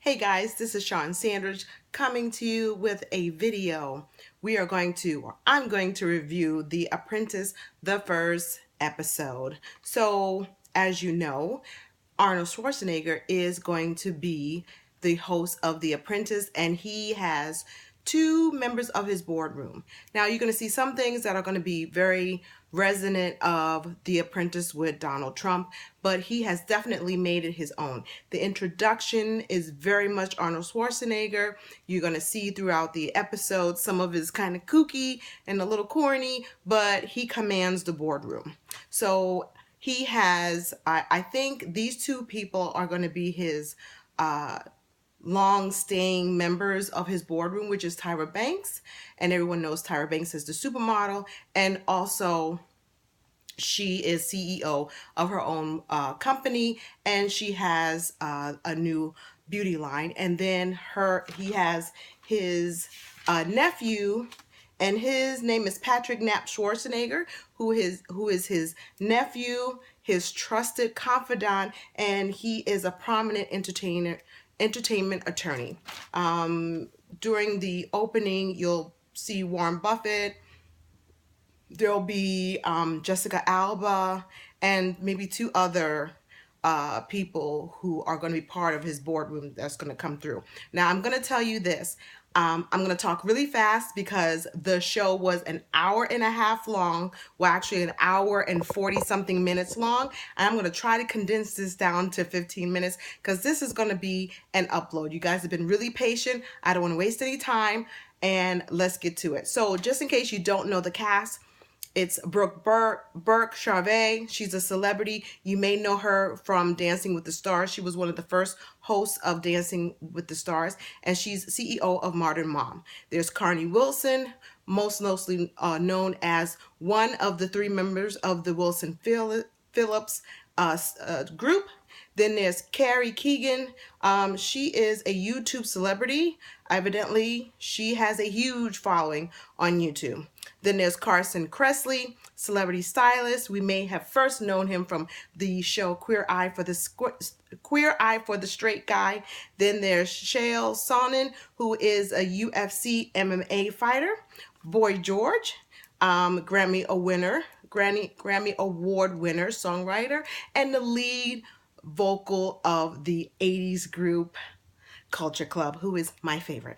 Hey guys, this is Shawn Sandridge coming to you with a video. I'm going to review The Apprentice, the first episode. So, as you know, Arnold Schwarzenegger is going to be the host of The Apprentice, and he has two members of his boardroom. Now you're going to see some things that are going to be very resonant of The Apprentice with Donald Trump, but he has definitely made it his own. The introduction is very much Arnold Schwarzenegger. You're going to see throughout the episode some of his kind of kooky and a little corny, but he commands the boardroom. So he has, I think these two people are going to be his long-staying members of his boardroom, which is Tyra Banks, and everyone knows Tyra Banks is the supermodel, and also she is CEO of her own company, and she has a new beauty line. And then he has his nephew, and his name is Patrick Knapp Schwarzenegger, who is his nephew, his trusted confidant, and he is a prominent entertainment attorney. During the opening, you'll see Warren Buffett. There'll be Jessica Alba and maybe two other people who are going to be part of his boardroom that's going to come through. Now, I'm going to tell you this. I'm going to talk really fast because the show was an hour and a half long. Well, actually an hour and 40 something minutes long. And I'm going to try to condense this down to 15 minutes because this is going to be an upload. You guys have been really patient. I don't want to waste any time, and let's get to it. So just in case you don't know the cast, it's Brooke Charvet. She's a celebrity. You may know her from Dancing with the Stars. She was one of the first hosts of Dancing with the Stars, and she's CEO of Modern Mom. There's Carney Wilson, most mostly known as one of the three members of the Wilson Phillips group. Then there's Carrie Keegan. She is a YouTube celebrity. Evidently, she has a huge following on YouTube. Then there's Carson Kressley, celebrity stylist. We may have first known him from the show Queer Eye for the Straight Guy. Then there's Chael Sonnen, who is a UFC MMA fighter. Boy George, Grammy Award winner, songwriter, and the lead vocal of the 80s group Culture Club, who is my favorite.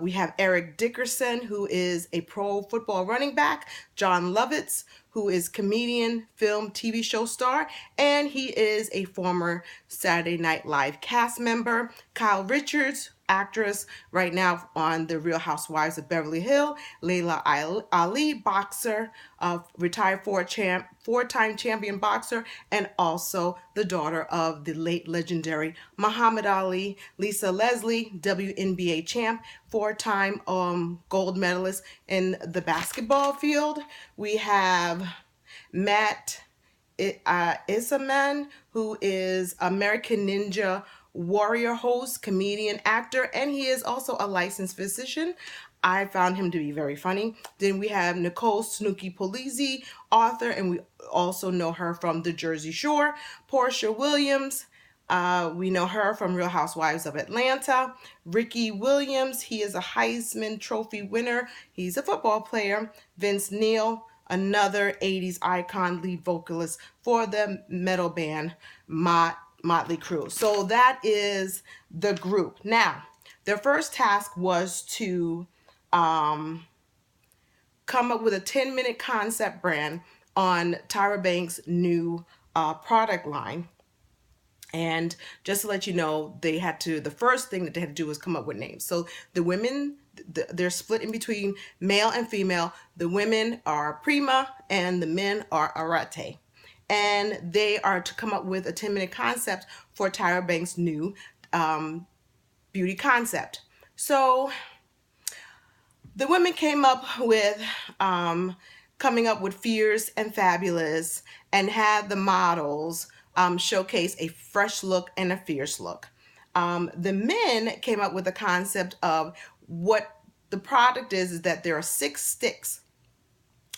We have Eric Dickerson, who is a pro football running back. John Lovitz, who is comedian, film, TV show star, and he is a former Saturday Night Live cast member. Kyle Richards, actress right now on The Real Housewives of Beverly Hills. Layla Ali, boxer, retired four-time champion boxer, and also the daughter of the late legendary Muhammad Ali. Lisa Leslie, WNBA champ, four-time gold medalist in the basketball field. We have Matt Isaman, who is American Ninja Warrior host, comedian, actor, and he is also a licensed physician. I found him to be very funny. Then we have Nicole Snooki Polizzi, author, and we also know her from The Jersey Shore. Portia Williams, we know her from Real Housewives of Atlanta. Ricky Williams, he is a Heisman Trophy winner. He's a football player. Vince Neil, another 80s icon, lead vocalist for the metal band Motley Crue. So that is the group. Now, their first task was to come up with a 10-minute concept brand on Tyra Banks' new product line. And just to let you know, the first thing that they had to do was come up with names. So the women, they're split in between male and female. The women are Prima and the men are Arate. And they are to come up with a 10-minute concept for Tyra Banks' new beauty concept. So the women came up with coming up with Fierce and Fabulous, and had the models showcase a fresh look and a fierce look. The men came up with the concept of what the product is that there are 6 sticks,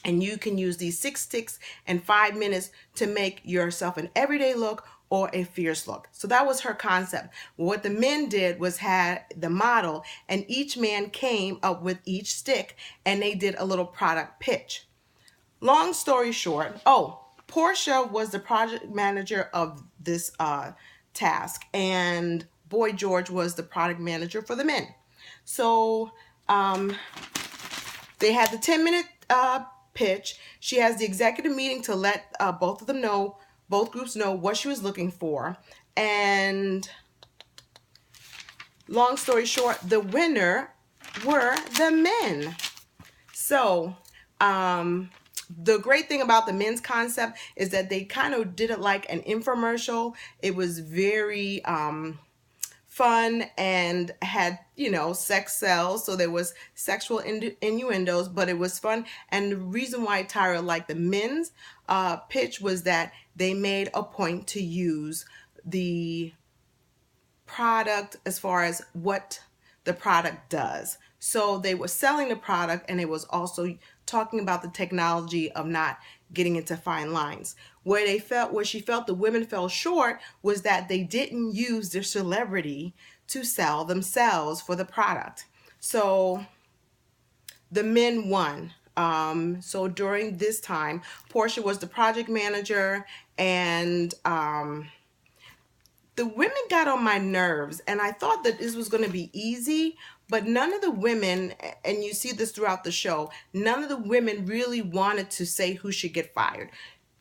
and you can use these 6 sticks in 5 minutes to make yourself an everyday look or a fierce look. So that was her concept. What the men did was had the model, and each man came up with each stick, and they did a little product pitch. Long story short, Portia was the project manager of this task, and Boy George was the product manager for the men. So they had the 10-minute pitch. She has the executive meeting to let both groups know what she was looking for. And long story short, the winner were the men. So, the great thing about the men's concept is that they kind of did it like an infomercial. It was very fun and had, sex sells, so there was sexual innuendos, but it was fun. And the reason why Tyra liked the men's pitch was that they made a point to use the product as far as what the product does. So they were selling the product, and it was also talking about the technology of not getting into fine lines. Where she felt the women fell short was that they didn't use their celebrity to sell themselves for the product. So the men won. So during this time, Portia was the project manager, and the women got on my nerves, and I thought that this was going to be easy, but none of the women, and you see this throughout the show, none of the women really wanted to say who should get fired.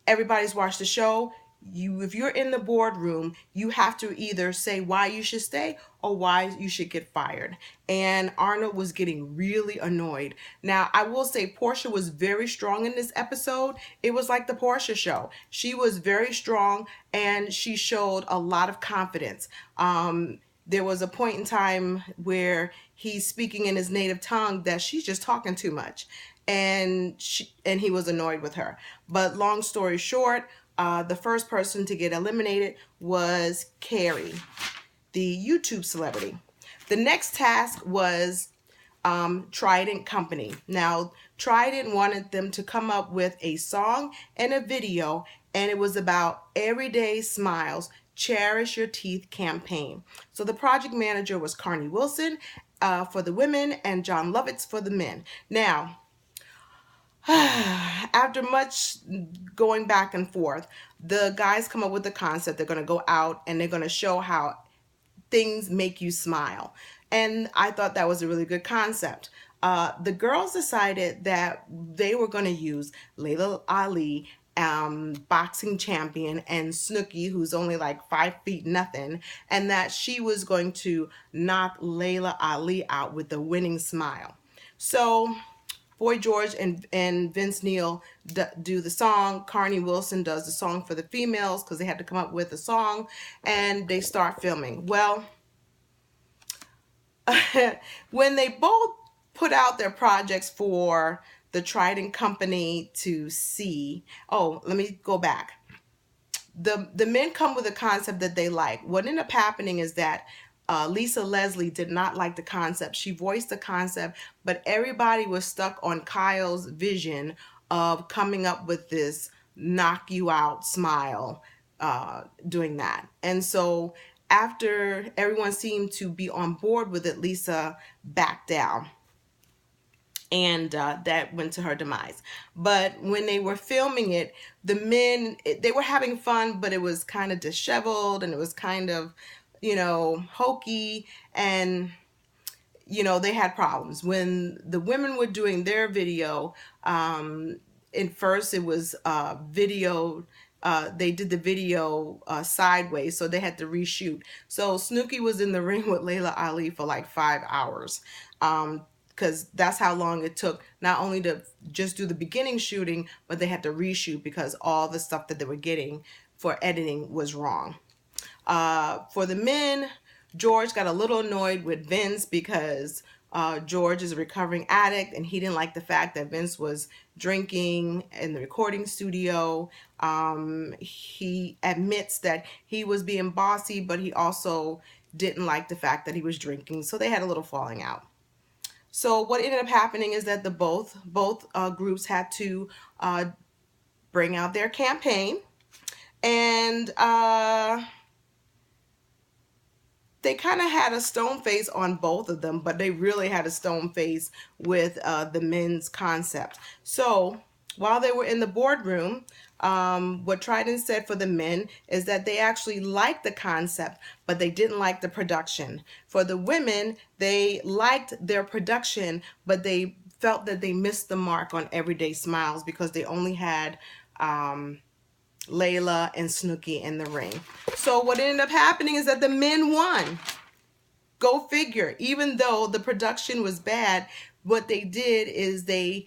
Everybody's watched the show. If you're in the boardroom, you have to either say why you should stay or why you should get fired. And Arnold was getting really annoyed. Now, I will say Portia was very strong in this episode. It was like the Portia show. She was very strong, and she showed a lot of confidence. There was a point in time where he's speaking in his native tongue that she's just talking too much, and he was annoyed with her. But long story short, the first person to get eliminated was Carrie, the YouTube celebrity. The next task was Trident Company. Now, Trident wanted them to come up with a song and a video, and it was about Everyday Smiles, Cherish Your Teeth campaign. So the project manager was Carney Wilson for the women and John Lovitz for the men. Now, after much going back and forth, the guys come up with the concept. They're going to go out and they're going to show how things make you smile. And I thought that was a really good concept. The girls decided that they were going to use Layla Ali, boxing champion, and Snooki, who's only like 5 feet nothing, and that she was going to knock Layla Ali out with a winning smile. So Boy George and Vince Neil do the song. Carney Wilson does the song for the females because they had to come up with a song, and they start filming. Well, when they both put out their projects for the Trident Company to see, let me go back. The men come with a concept that they like. What ended up happening is that Lisa Leslie did not like the concept. She voiced the concept, but everybody was stuck on Kyle's vision of coming up with this knock you out smile, doing that. And so after everyone seemed to be on board with it, Lisa backed down. And that went to her demise. But when they were filming it, the men, they were having fun, but it was kind of disheveled, and it was kind of, hokey, and, they had problems. When the women were doing their video, in first it was video, they did the video sideways, so they had to reshoot. So Snooki was in the ring with Layla Ali for like 5 hours. Because that's how long it took, not only to just do the beginning shooting, but they had to reshoot because all the stuff that they were getting for editing was wrong. For the men, George got a little annoyed with Vince because George is a recovering addict, and he didn't like the fact that Vince was drinking in the recording studio. He admits that he was being bossy, but he also didn't like the fact that he was drinking, so they had a little falling out. So what ended up happening is that the both groups had to bring out their campaign, And they kind of had a stone face on both of them, but they really had a stone face with the men's concept. So while they were in the boardroom, what Trident said for the men is that they actually liked the concept, but they didn't like the production. For the women, they liked their production, but they felt that they missed the mark on Everyday Smiles because they only had Layla and Snooki in the ring. So what ended up happening is that the men won. Go figure. Even though the production was bad, what they did is they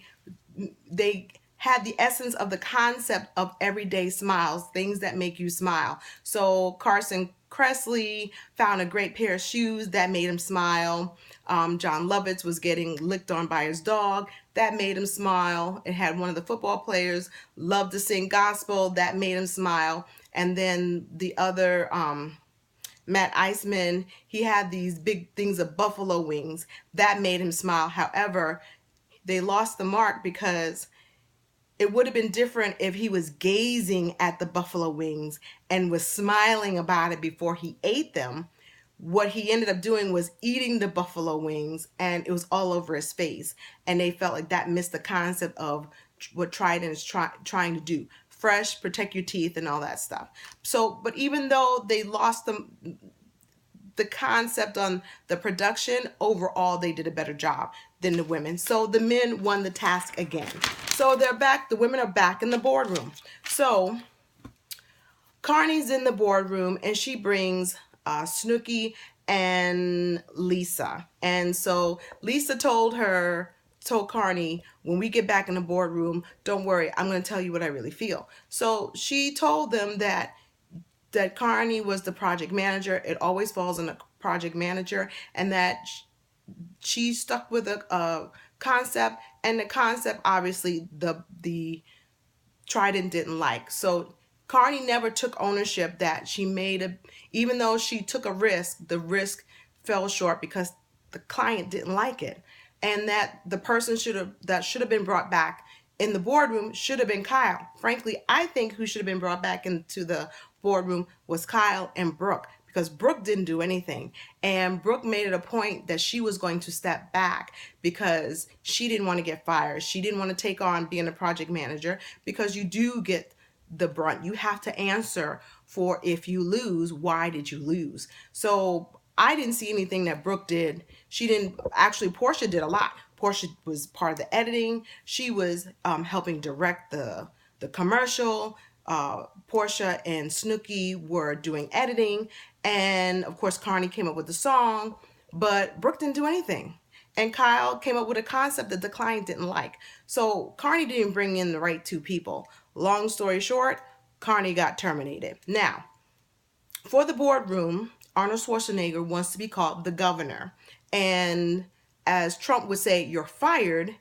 had the essence of the concept of everyday smiles, things that make you smile. So Carson Kressley found a great pair of shoes that made him smile. John Lovitz was getting licked on by his dog. That made him smile. It had one of the football players love to sing gospel. That made him smile. And then the other, Matt Iceman, he had these big things of buffalo wings. That made him smile. However, they lost the mark because it would have been different if he was gazing at the buffalo wings and was smiling about it before he ate them. What he ended up doing was eating the buffalo wings, and it was all over his face. And they felt like that missed the concept of what Trident is trying to do. Fresh, protect your teeth, and all that stuff. So, but even though they lost the concept on the production, overall they did a better job than the women. So the men won the task again. So they're back, the women are back in the boardroom. So Carney's in the boardroom and she brings Snooki and Lisa. And so Lisa told Carney, when we get back in the boardroom, don't worry, I'm going to tell you what I really feel. So she told them that Carney was the project manager. It always falls on a project manager, and that she stuck with a concept, and the concept obviously the Trident didn't like. So Carney never took ownership that she made even though she took a risk, the risk fell short because the client didn't like it, and that the person that should have been brought back in the boardroom should have been Kyle. Frankly, I think who should have been brought back into the boardroom was Kyle and Brooke, because Brooke didn't do anything. And Brooke made it a point that she was going to step back because she didn't want to get fired. She didn't want to take on being a project manager, because you do get the brunt. You have to answer for if you lose, why did you lose? So I didn't see anything that Brooke did. She didn't, actually Portia did a lot. Portia was part of the editing. She was helping direct the commercial. Portia and Snooki were doing editing. And of course, Carney came up with the song, but Brooke didn't do anything. And Kyle came up with a concept that the client didn't like. So Carney didn't bring in the right two people. Long story short, Carney got terminated. Now, for the boardroom, Arnold Schwarzenegger wants to be called the governor. And as Trump would say, you're fired,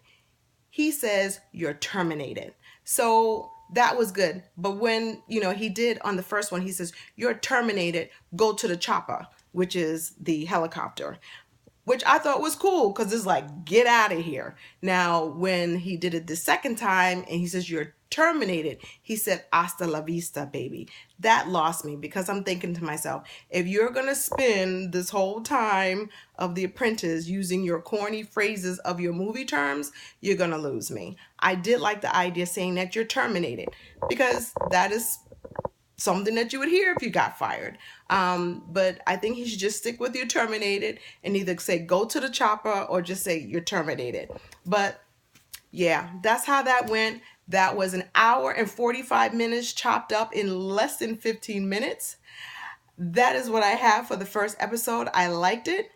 he says you're terminated. So that was good. But when, he did on the first one, he says, you're terminated, go to the chopper, which is the helicopter, which I thought was cool because it's like, get out of here. Now, when he did it the second time and he says, you're terminated, he said, hasta la vista, baby. That lost me, because I'm thinking to myself, if you're going to spend this whole time of The Apprentice using your corny phrases of your movie terms, you're going to lose me. I did like the idea saying that you're terminated, because that is something that you would hear if you got fired. But I think he should just stick with you're terminated and either say go to the chopper or just say you're terminated. But yeah, that's how that went. That was an hour and 45 minutes chopped up in less than 15 minutes. That is what I have for the first episode. I liked it.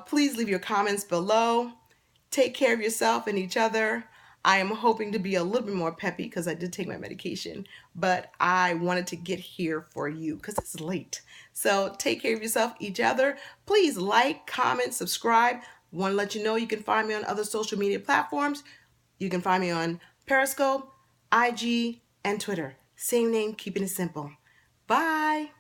Please leave your comments below. Take care of yourself and each other. I am hoping to be a little bit more peppy because I did take my medication, but I wanted to get here for you because it's late. So take care of yourself, each other. Please like, comment, subscribe. Want to let you know you can find me on other social media platforms. You can find me on Periscope, IG, and Twitter. Same name, keeping it simple. Bye.